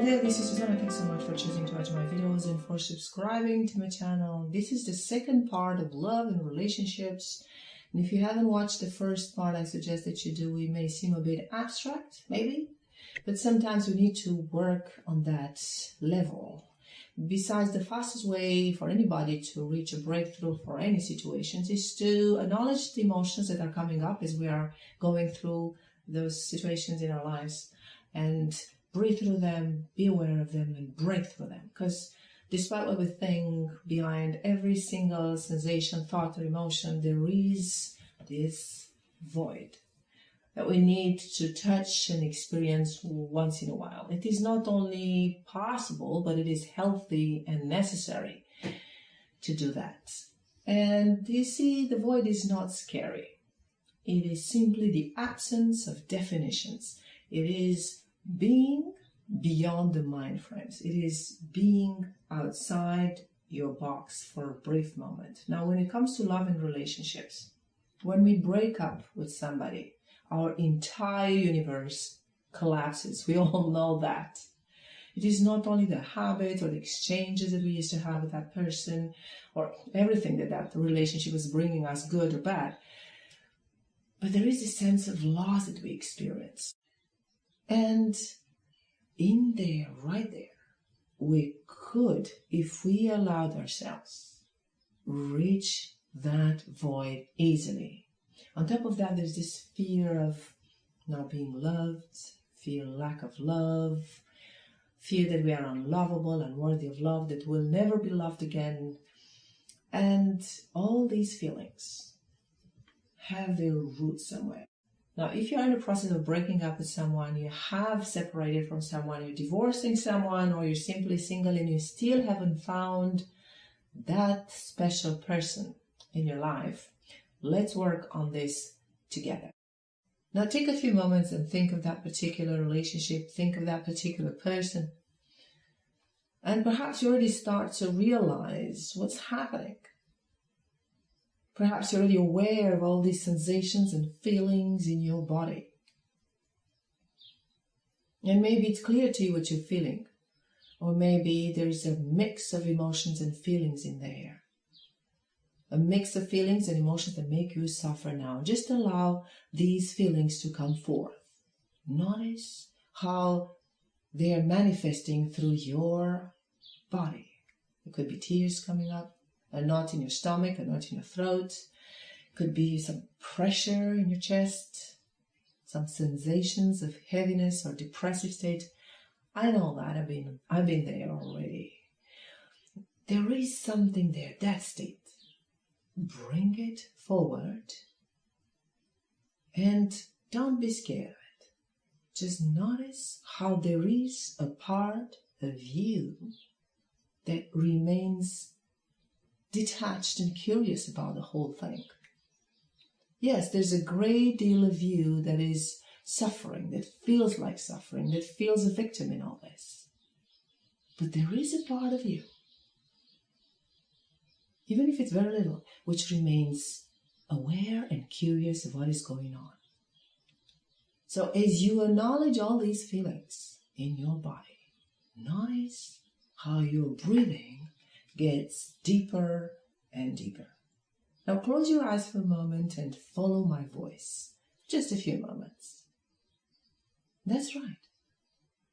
Hey, this is Susanna. Thanks so much for choosing to watch my videos and for subscribing to my channel. This is the second part of love and relationships. And if you haven't watched the first part, I suggest that you do. It may seem a bit abstract, maybe, but sometimes we need to work on that level. Besides, the fastest way for anybody to reach a breakthrough for any situations is to acknowledge the emotions that are coming up as we are going through those situations in our lives, and breathe through them, be aware of them, and break through them. Because despite what we think, behind every single sensation, thought, or emotion, there is this void that we need to touch and experience once in a while. It is not only possible, but it is healthy and necessary to do that. And you see, the void is not scary. It is simply the absence of definitions. It is being beyond the mind frames. It is being outside your box for a brief moment. Now, when it comes to love and relationships, when we break up with somebody, our entire universe collapses. We all know that. It is not only the habits or the exchanges that we used to have with that person, or everything that relationship is bringing us, good or bad, but there is a sense of loss that we experience. And in there, right there, we could, if we allowed ourselves, reach that void easily. On top of that, there's this fear of not being loved, fear lack of love, fear that we are unlovable, unworthy of love, that we'll never be loved again. And all these feelings have their roots somewhere. Now, if you're in the process of breaking up with someone, you have separated from someone, you're divorcing someone, or you're simply single and you still haven't found that special person in your life, let's work on this together. Now, take a few moments and think of that particular relationship, think of that particular person, and perhaps you already start to realize what's happening. Perhaps you're already aware of all these sensations and feelings in your body. And maybe it's clear to you what you're feeling. Or maybe there's a mix of emotions and feelings in there. A mix of feelings and emotions that make you suffer now. Just allow these feelings to come forth. Notice how they are manifesting through your body. It could be tears coming up. A knot in your stomach, a knot in your throat. Could be some pressure in your chest, some sensations of heaviness or depressive state. I know that. I've been there already. There is something there, that state. Bring it forward and don't be scared of it. Just notice how there is a part of you that remains detached and curious about the whole thing. Yes, there's a great deal of you that is suffering, that feels like suffering, that feels a victim in all this. But there is a part of you, even if it's very little, which remains aware and curious of what is going on. So as you acknowledge all these feelings in your body, notice how your breathing gets deeper and deeper. Now close your eyes for a moment and follow my voice. Just a few moments. That's right.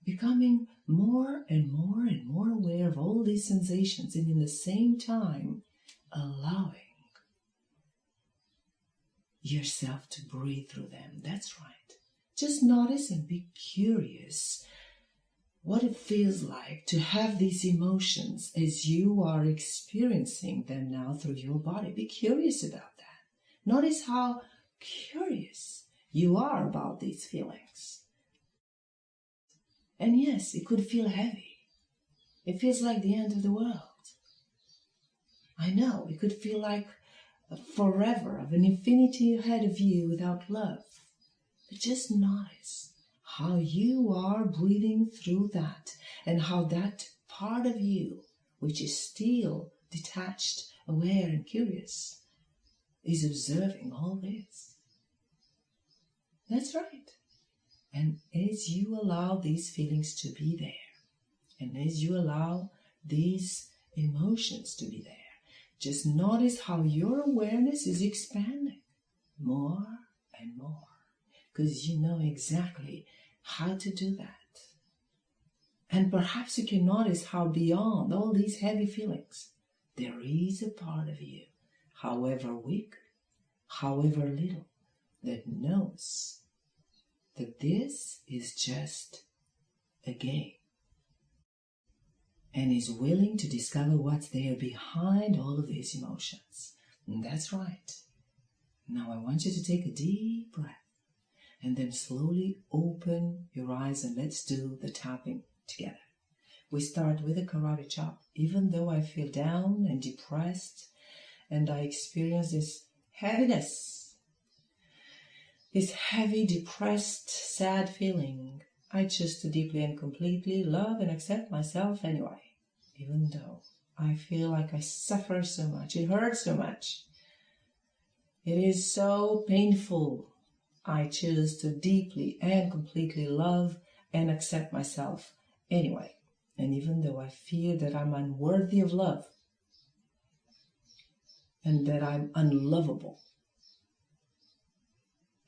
Becoming more and more and more aware of all these sensations, and in the same time allowing yourself to breathe through them. That's right. Just notice and be curious what it feels like to have these emotions as you are experiencing them now through your body. Be curious about that. Notice how curious you are about these feelings. And yes, it could feel heavy. It feels like the end of the world. I know, it could feel like forever of an infinity ahead of you without love. But just notice how you are breathing through that, and how that part of you, which is still detached, aware, and curious, is observing all this. That's right. And as you allow these feelings to be there, And as you allow these emotions to be there, just notice how your awareness is expanding more and more, because you know exactly how to do that. And perhaps you can notice how beyond all these heavy feelings, there is a part of you, however weak, however little, that knows that this is just a game, and is willing to discover what's there behind all of these emotions. And that's right. Now I want you to take a deep breath and then slowly open your eyes, and let's do the tapping together. We start with a karate chop. Even though I feel down and depressed and I experience this heaviness, this heavy, depressed, sad feeling, I choose to deeply and completely love and accept myself anyway. Even though I feel like I suffer so much, it hurts so much, it is so painful, I choose to deeply and completely love and accept myself anyway. And even though I feel that I'm unworthy of love and that I'm unlovable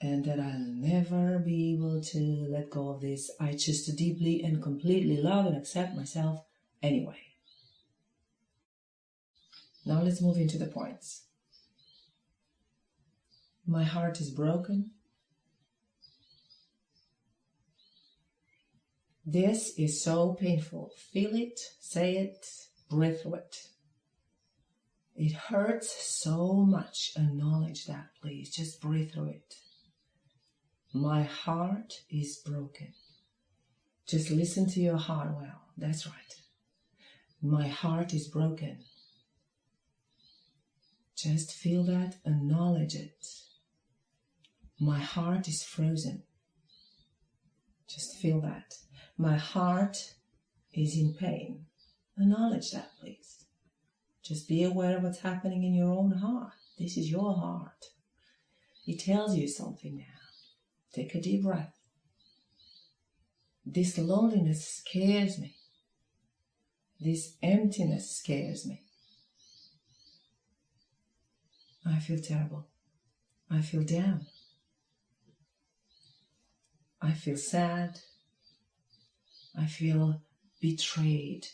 and that I'll never be able to let go of this, I choose to deeply and completely love and accept myself anyway. Now let's move into the points. My heart is broken. This is so painful. Feel it, say it, breathe through it. It hurts so much. Acknowledge that, please. Just breathe through it. My heart is broken. Just listen to your heart well. That's right. My heart is broken. Just feel that, acknowledge it. My heart is frozen. Just feel that. My heart is in pain. Acknowledge that, please. Just be aware of what's happening in your own heart. This is your heart. It tells you something now. Take a deep breath. This loneliness scares me. This emptiness scares me. I feel terrible. I feel down. I feel sad. I feel betrayed.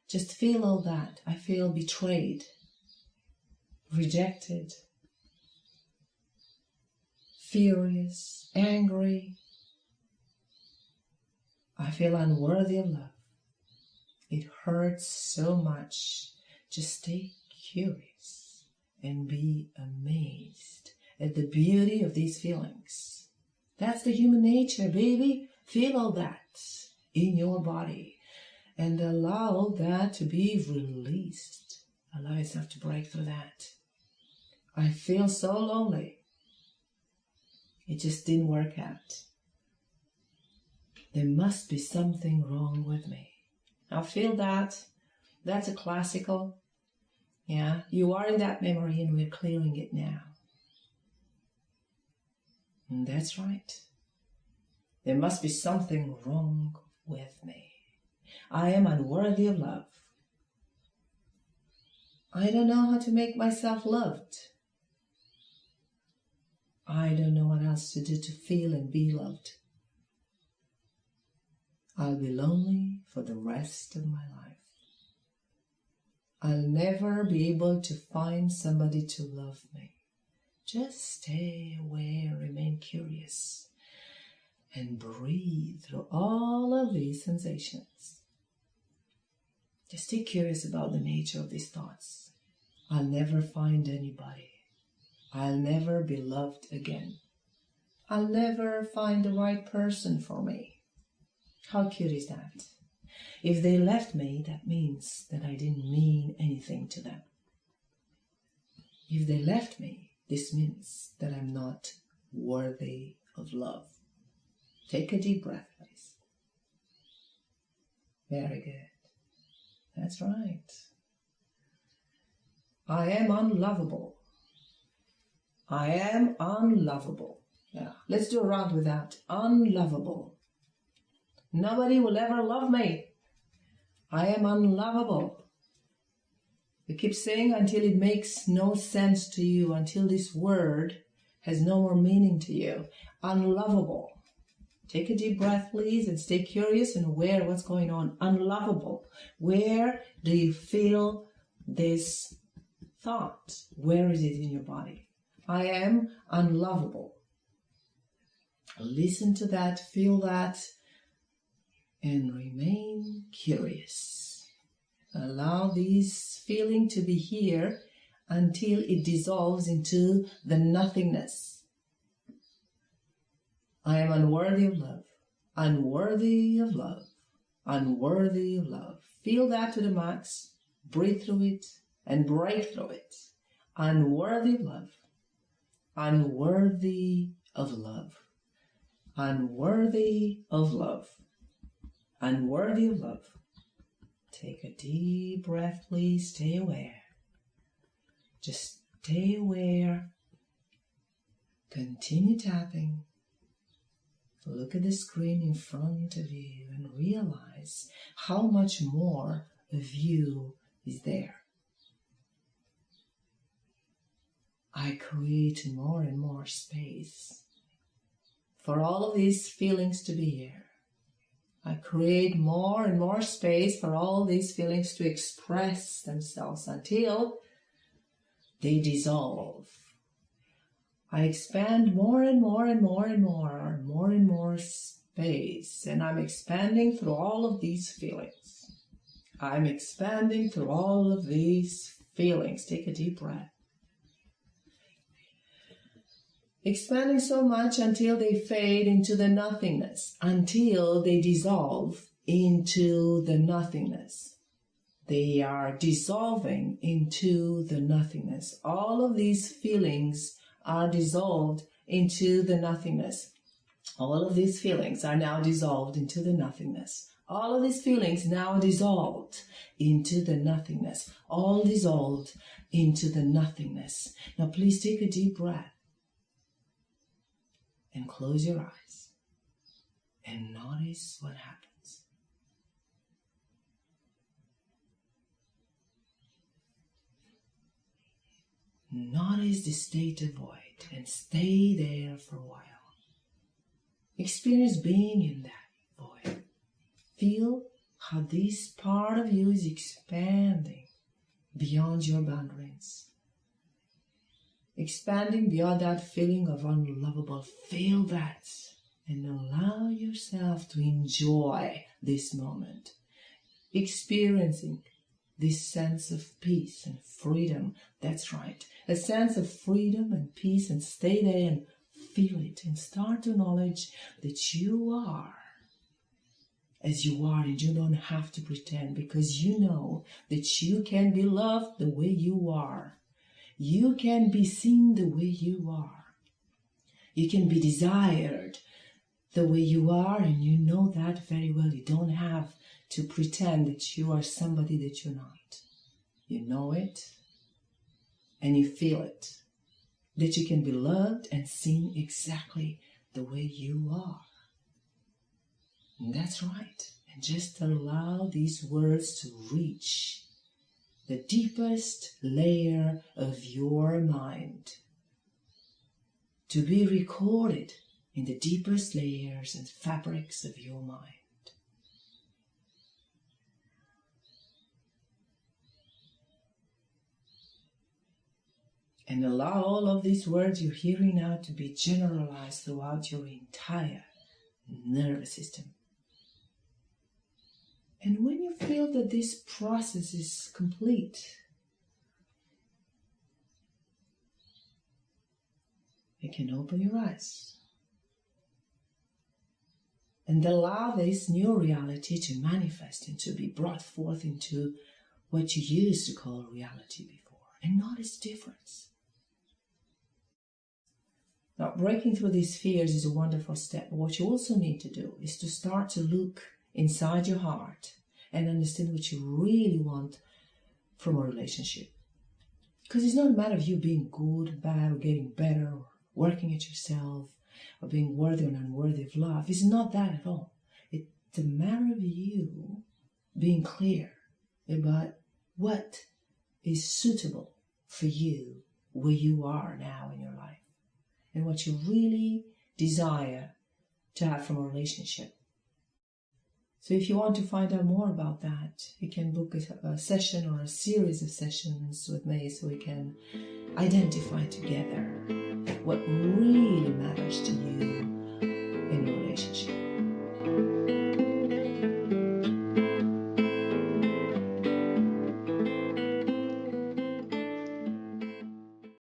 Just feel all that. I feel betrayed, rejected, furious, angry. I feel unworthy of love. It hurts so much. Just stay curious and be amazed at the beauty of these feelings. That's the human nature, baby. Feel all that in your body and allow that to be released. Allow yourself to break through that. I feel so lonely. It just didn't work out. There must be something wrong with me. Now feel that. That's a classical. Yeah, you are in that memory and we're clearing it now. And that's right. There must be something wrong with me. I am unworthy of love. I don't know how to make myself loved. I don't know what else to do to feel and be loved. I'll be lonely for the rest of my life. I'll never be able to find somebody to love me. Just stay aware, remain curious, and breathe through all of these sensations. Just stay curious about the nature of these thoughts. I'll never find anybody. I'll never be loved again. I'll never find the right person for me. How cute is that? If they left me, that means that I didn't mean anything to them. If they left me, this means that I'm not worthy of love. Take a deep breath, please. Very good. That's right. I am unlovable. I am unlovable. Yeah, let's do a round with that. Unlovable. Nobody will ever love me. I am unlovable. You keep saying until it makes no sense to you, until this word has no more meaning to you. Unlovable. Take a deep breath, please, and stay curious and aware of what's going on. Unlovable. Where do you feel this thought? Where is it in your body? I am unlovable. Listen to that, feel that, and remain curious. Allow this feeling to be here until it dissolves into the nothingness. I am unworthy of love, unworthy of love, unworthy of love. Feel that to the max, breathe through it, and break through it. Unworthy of love, unworthy of love, unworthy of love, unworthy of love. Take a deep breath, please. Stay aware. Just stay aware. Continue tapping. Look at the screen in front of you and realize how much more of you is there. I create more and more space for all of these feelings to be here. I create more and more space for all these feelings to express themselves until they dissolve. I expand more and more and more and more space, and I'm expanding through all of these feelings. I'm expanding through all of these feelings. Take a deep breath. Expanding so much until they fade into the nothingness, until they dissolve into the nothingness. They are dissolving into the nothingness. All of these feelings are dissolved into the nothingness. All of these feelings are now dissolved into the nothingness. All of these feelings now dissolved into the nothingness. All dissolved into the nothingness. Now please take a deep breath and close your eyes and notice what happens. Notice the state of void and stay there for a while. Experience being in that void. Feel how this part of you is expanding beyond your boundaries. Expanding beyond that feeling of unlovable. Feel that and allow yourself to enjoy this moment. Experiencing this sense of peace and freedom. That's right. A sense of freedom and peace, and stay there and feel it and start to acknowledge that you are as you are, and you don't have to pretend, because you know that you can be loved the way you are. You can be seen the way you are. You can be desired the way you are, and you know that very well. You don't have to pretend that you are somebody that you're not. You know it, and you feel it, that you can be loved and seen exactly the way you are. And that's right. And just allow these words to reach the deepest layer of your mind, to be recorded in the deepest layers and fabrics of your mind. And allow all of these words you're hearing now to be generalized throughout your entire nervous system. And when you feel that this process is complete, you can open your eyes and allow this new reality to manifest and to be brought forth into what you used to call reality before, and notice the difference. Now, breaking through these fears is a wonderful step. But what you also need to do is to start to look inside your heart and understand what you really want from a relationship. Because it's not a matter of you being good, bad, or getting better, or working at yourself, or being worthy or unworthy of love. It's not that at all. It's a matter of you being clear about what is suitable for you where you are now in your life and what you really desire to have from a relationship. So if you want to find out more about that, you can book a session or a series of sessions with me so we can identify together what really matters to you